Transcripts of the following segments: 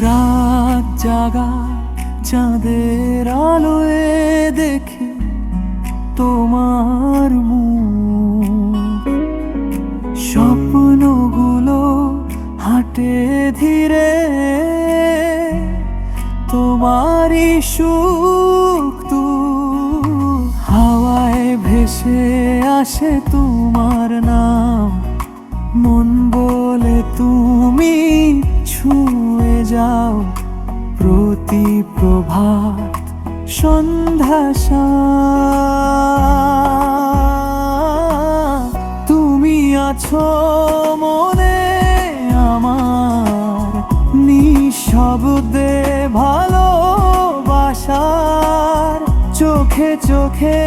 রাত জাগা চাঁদের আলোয় দেখি তোমার মুখ, স্বপ্নগুলো হাঁটে ধীরে তোমারই সুখ তু, হাওয়ায় ভেসে আসে তোমার নাম, মন বলে তুমি ছুঁয়ে যাও প্রতি প্রভাত সন্ধ্যা তুমি আছো মনে আমার, নিঃশব্দে ভালোবাসার, চোখে চোখে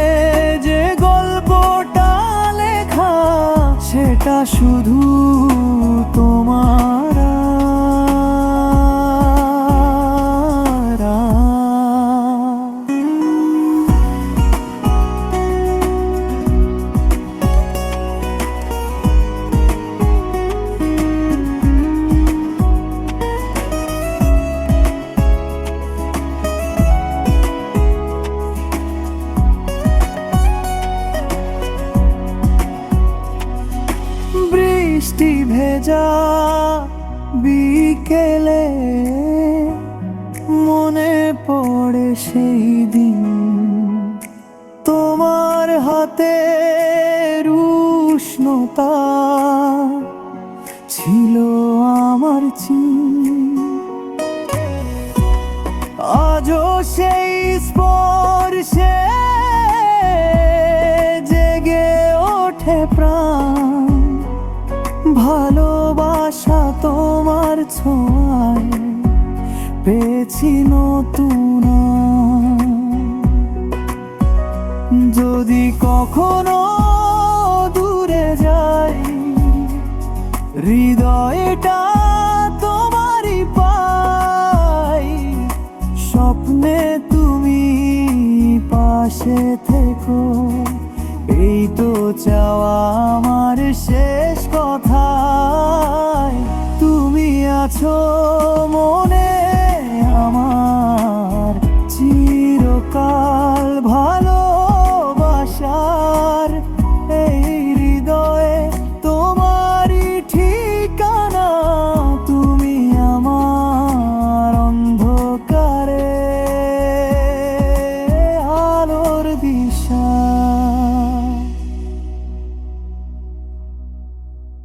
যে গল্পটা লেখা সেটা শুধু তোমার। বৃষ্টি ভেজা বিকেলে মনে পড়ে সেই দিন, তোমার হাতের উষ্ণতা ছিল আমার চিন, আজও সেই স্পর্শে জেগে ওঠে প্রাণ, ভালোবাসা তোমার ছোঁয়ায় পেয়েছি নতুন। যদি কখনো দূরে যাই হৃদয়টা তোমারই পাই, স্বপ্নে তুমি পাশে থেকো এই তো চাওয়া।